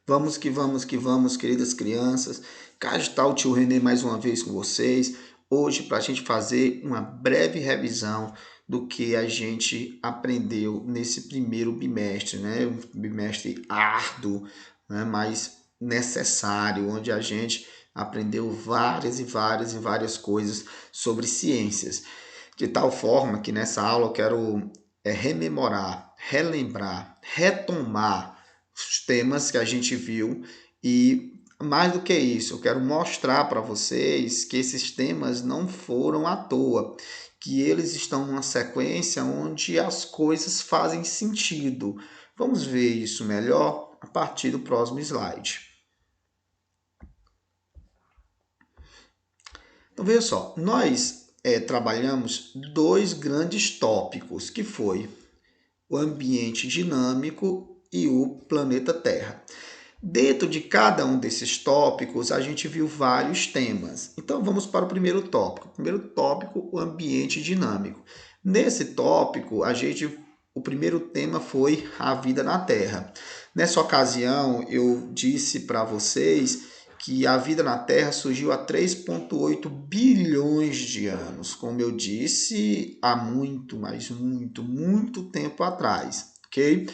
Vamos que vamos, queridas crianças. Cá está o tio Renê mais uma vez com vocês. Hoje, para a gente fazer uma breve revisão do que a gente aprendeu nesse primeiro bimestre, né? Um bimestre árduo, né? Mas necessário, onde a gente aprendeu várias coisas sobre ciências. De tal forma que nessa aula eu quero rememorar, relembrar, retomar os temas que a gente viu e mais do que isso, eu quero mostrar para vocês que esses temas não foram à toa, que eles estão numa sequência onde as coisas fazem sentido. Vamos ver isso melhor a partir do próximo slide. Então veja só, nós trabalhamos dois grandes tópicos, que foi o ambiente dinâmico e o planeta Terra. Dentro de cada um desses tópicos, a gente viu vários temas. Então, vamos para o primeiro tópico. O primeiro tópico, o ambiente dinâmico. Nesse tópico, o primeiro tema foi a vida na Terra. Nessa ocasião, eu disse para vocês que a vida na Terra surgiu há 3,8 bilhões de anos. Como eu disse, há muito tempo atrás, ok?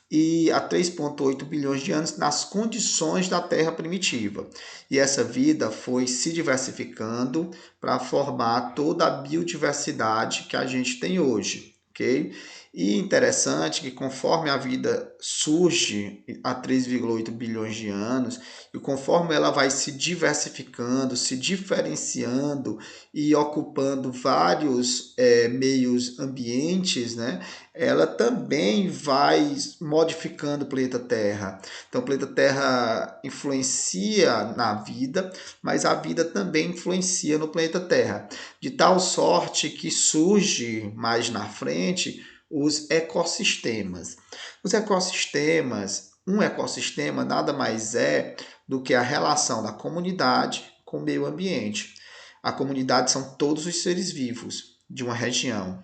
E há 3,8 bilhões de anos nas condições da Terra primitiva. E essa vida foi se diversificando para formar toda a biodiversidade que a gente tem hoje, ok? E interessante que conforme a vida surge há 3,8 bilhões de anos, e conforme ela vai se diversificando, se diferenciando e ocupando vários meios ambientes, né? Ela também vai modificando o planeta Terra. Então, o planeta Terra influencia na vida, mas a vida também influencia no planeta Terra. De tal sorte que surge mais na frente os ecossistemas. Os ecossistemas, um ecossistema nada mais é do que a relação da comunidade com o meio ambiente. A comunidade são todos os seres vivos de uma região.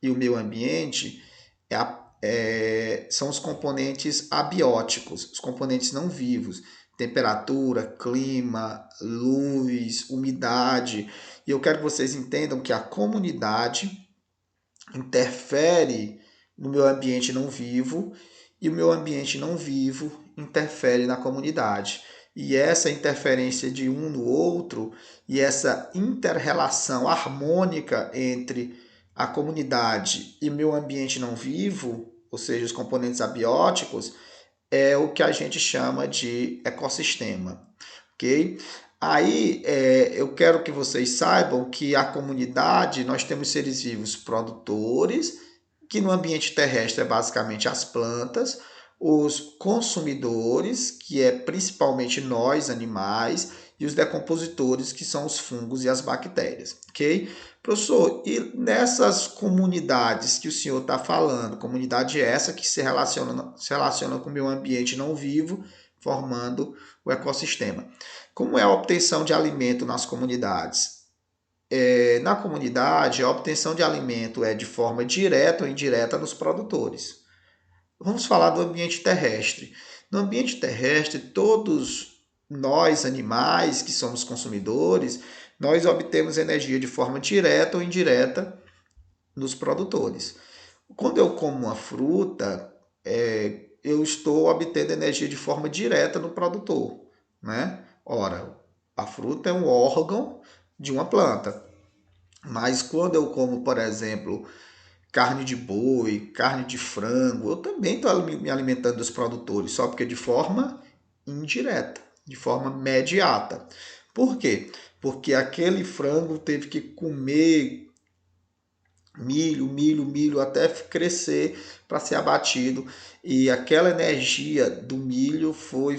E o meio ambiente são os componentes abióticos, os componentes não vivos. Temperatura, clima, luz, umidade. E eu quero que vocês entendam que a comunidade interfere no meu ambiente não vivo e o meu ambiente não vivo interfere na comunidade. E essa interferência de um no outro e essa inter-relação harmônica entre a comunidade e meu ambiente não vivo, ou seja, os componentes abióticos, é o que a gente chama de ecossistema, ok? Aí eu quero que vocês saibam que a comunidade, nós temos seres vivos produtores, que no ambiente terrestre é basicamente as plantas, os consumidores, que é principalmente nós, animais, e os decompositores, que são os fungos e as bactérias, ok? Professor, e nessas comunidades que o senhor está falando, comunidade essa que se relaciona com o meio ambiente não vivo, formando o ecossistema. Como é a obtenção de alimento nas comunidades? Na comunidade, a obtenção de alimento é de forma direta ou indireta nos produtores. Vamos falar do ambiente terrestre. No ambiente terrestre, todos nós, animais, que somos consumidores, nós obtemos energia de forma direta ou indireta nos produtores. Quando eu como uma fruta, eu estou obtendo energia de forma direta no produtor, né? Ora, a fruta é um órgão de uma planta. Mas quando eu como, por exemplo, carne de boi, carne de frango, eu também estou me alimentando dos produtores, só porque de forma indireta, de forma imediata. Por quê? Porque aquele frango teve que comer milho até crescer para ser abatido, e aquela energia do milho foi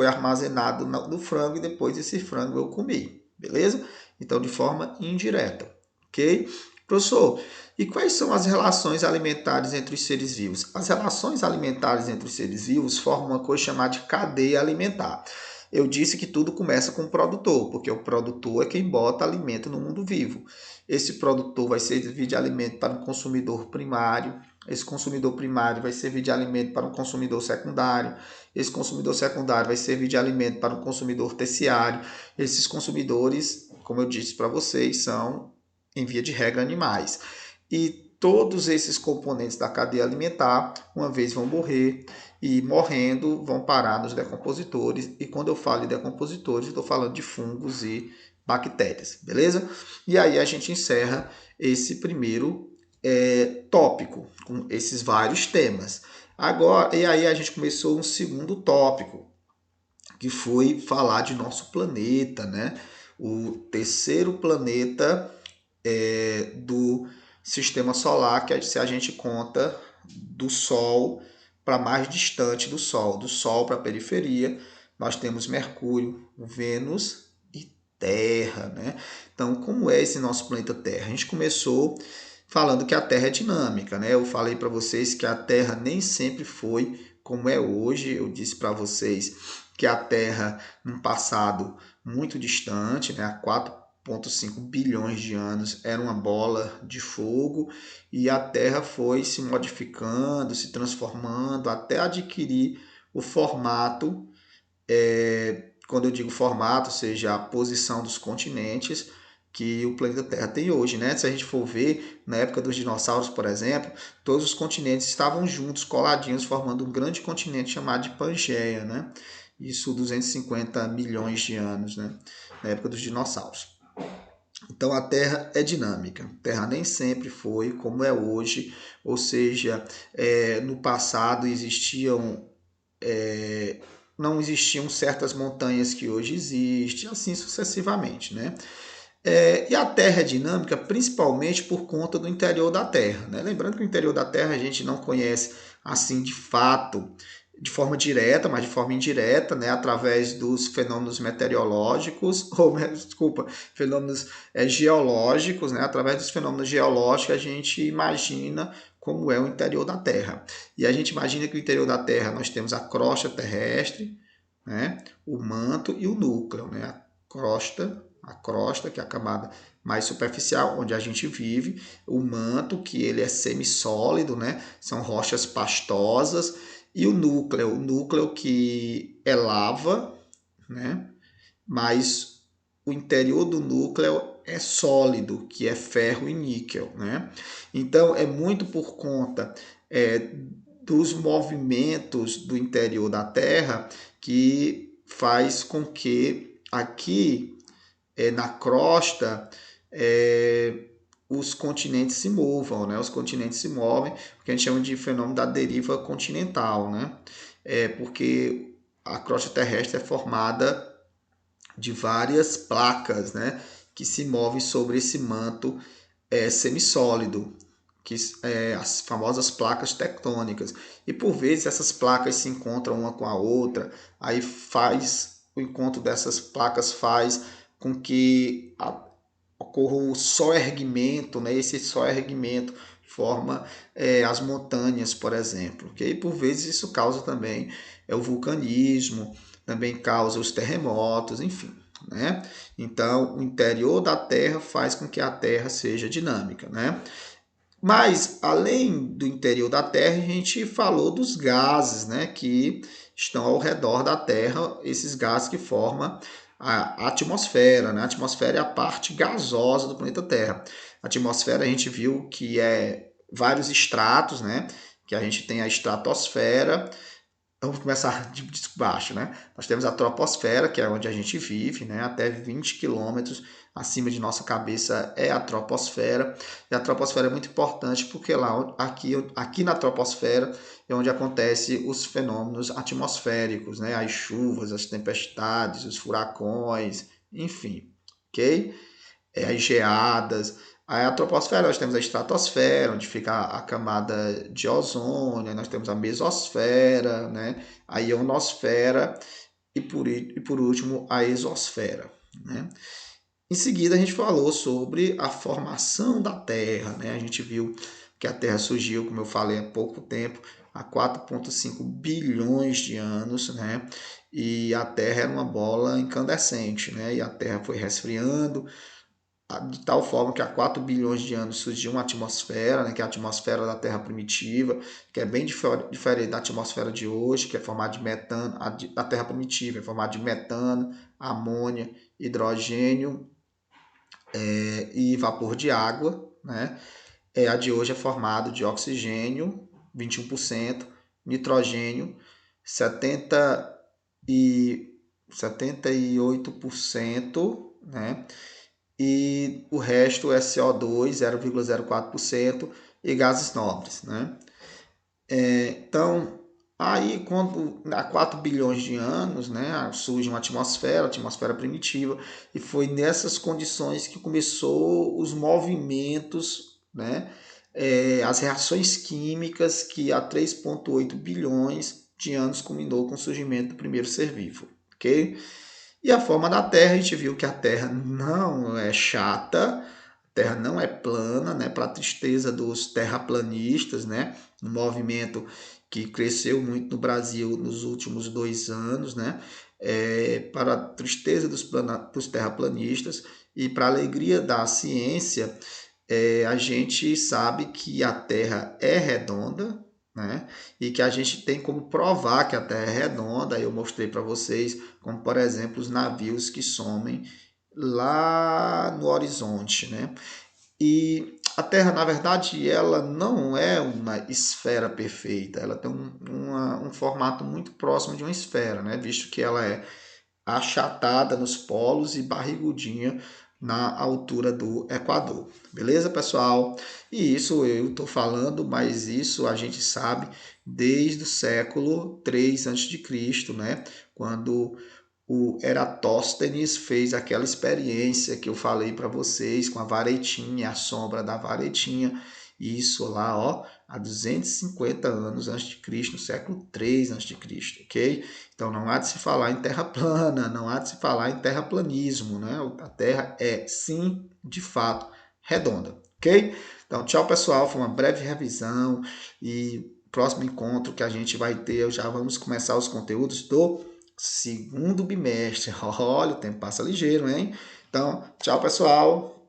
armazenada no frango e depois esse frango eu comi, beleza? Então de forma indireta, ok? Professor, e quais são as relações alimentares entre os seres vivos? As relações alimentares entre os seres vivos formam uma coisa chamada de cadeia alimentar. Eu disse que tudo começa com o produtor, porque o produtor é quem bota alimento no mundo vivo. Esse produtor vai servir de alimento para um consumidor primário, esse consumidor primário vai servir de alimento para um consumidor secundário, esse consumidor secundário vai servir de alimento para um consumidor terciário. Esses consumidores, como eu disse para vocês, são, em via de regra, animais. E todos esses componentes da cadeia alimentar, uma vez vão morrer, e morrendo vão parar nos decompositores. E quando eu falo em decompositores, estou falando de fungos e bactérias, beleza? E aí a gente encerra esse primeiro tópico, com esses vários temas. Agora, e aí a gente começou um segundo tópico, que foi falar de nosso planeta, né? O terceiro planeta do sistema solar, que é se a gente conta do Sol para mais distante do Sol para a periferia, nós temos Mercúrio, Vênus e Terra, né? Então, como é esse nosso planeta Terra? A gente começou falando que a Terra é dinâmica, né? Eu falei para vocês que a Terra nem sempre foi como é hoje. Eu disse para vocês que a Terra, num passado muito distante, né, há 4,5 bilhões de anos, era uma bola de fogo, e a Terra foi se modificando, se transformando, até adquirir o formato, quando eu digo formato, seja a posição dos continentes que o planeta Terra tem hoje, né? Se a gente for ver, na época dos dinossauros, por exemplo, todos os continentes estavam juntos, coladinhos, formando um grande continente chamado de Pangeia, né? Isso 250 milhões de anos, né? Na época dos dinossauros. Então a Terra é dinâmica. A Terra nem sempre foi como é hoje, ou seja, no passado não existiam certas montanhas que hoje existem, assim sucessivamente, né? E a Terra é dinâmica principalmente por conta do interior da Terra, né? Lembrando que o interior da Terra a gente não conhece assim de fato, de forma direta, mas de forma indireta, né? Através dos fenômenos meteorológicos, desculpa, fenômenos geológicos, né? Através dos fenômenos geológicos a gente imagina como é o interior da Terra. E a gente imagina que o interior da Terra nós temos a crosta terrestre, né? O manto e o núcleo, né? A crosta, que é a camada mais superficial, onde a gente vive, o manto, que ele é semissólido, né? São rochas pastosas, e o núcleo que é lava, né? Mas o interior do núcleo é sólido, que é ferro e níquel, né? Então é muito por conta dos movimentos do interior da Terra que faz com que aqui na crosta os continentes se movam, né? Os continentes se movem, o que a gente chama de fenômeno da deriva continental, né? Porque a crosta terrestre é formada de várias placas, né? Que se movem sobre esse manto semissólido, que as famosas placas tectônicas. E por vezes essas placas se encontram uma com a outra, aí faz o encontro dessas placas faz com que ocorra o soerguimento, né? Esse soerguimento forma as montanhas, por exemplo. Okay? E por vezes isso causa também o vulcanismo, também causa os terremotos, enfim. Né? Então, o interior da Terra faz com que a Terra seja dinâmica. Né? Mas, além do interior da Terra, a gente falou dos gases, né, que estão ao redor da Terra, esses gases que formam a atmosfera. Né? A atmosfera é a parte gasosa do planeta Terra. A atmosfera a gente viu que é vários estratos, né? Que a gente tem a estratosfera. Vamos começar de baixo, né? Nós temos a troposfera, que é onde a gente vive, né? Até 20 quilômetros acima de nossa cabeça é a troposfera. E a troposfera é muito importante porque aqui na troposfera é onde acontecem os fenômenos atmosféricos, né? As chuvas, as tempestades, os furacões, enfim, ok? As geadas. Aí a troposfera, nós temos a estratosfera, onde fica a camada de ozônio, nós temos a mesosfera, né? A ionosfera e por último a exosfera. Né? Em seguida a gente falou sobre a formação da Terra. Né? A gente viu que a Terra surgiu, como eu falei, há pouco tempo, há 4,5 bilhões de anos, né? e a Terra era uma bola incandescente, né? E a Terra foi resfriando, de tal forma que há 4 bilhões de anos surgiu uma atmosfera, né, que é a atmosfera da Terra primitiva, que é bem diferente da atmosfera de hoje, que é formada de metano, a Terra primitiva é formada de metano, amônia, hidrogênio e vapor de água, né? A de hoje é formada de oxigênio, 21%, nitrogênio, 70 e 78%, né? E o resto é CO2, 0,04%, e gases nobres, né? Então, aí quando há 4 bilhões de anos, né, surge uma atmosfera primitiva, e foi nessas condições que começou os movimentos, né, as reações químicas que há 3,8 bilhões de anos culminou com o surgimento do primeiro ser vivo, ok? E a forma da Terra, a gente viu que a Terra não é chata, a Terra não é plana, né? Para a tristeza dos terraplanistas, né? Um movimento que cresceu muito no Brasil nos últimos 2 anos, né? Para a tristeza dos terraplanistas e para a alegria da ciência, a gente sabe que a Terra é redonda, né? E que a gente tem como provar que a Terra é redonda. Eu mostrei para vocês, como por exemplo os navios que somem lá no horizonte, né? E a Terra, na verdade, ela não é uma esfera perfeita. Ela tem um formato muito próximo de uma esfera, né? Visto que ela é achatada nos polos e barrigudinha na altura do Equador. Beleza, pessoal? E isso eu estou falando, mas isso a gente sabe desde o século 3 a.C., né? Quando o Eratóstenes fez aquela experiência que eu falei para vocês com a varetinha, a sombra da varetinha, isso lá, ó, há 250 anos antes de Cristo, no século 3 antes de Cristo, ok? Então não há de se falar em terra plana, não há de se falar em terraplanismo, né? A Terra é sim, de fato, redonda, ok? Então, tchau, pessoal, foi uma breve revisão e próximo encontro que a gente vai ter, já vamos começar os conteúdos do segundo bimestre. Olha, o tempo passa ligeiro, hein? Então, tchau, pessoal.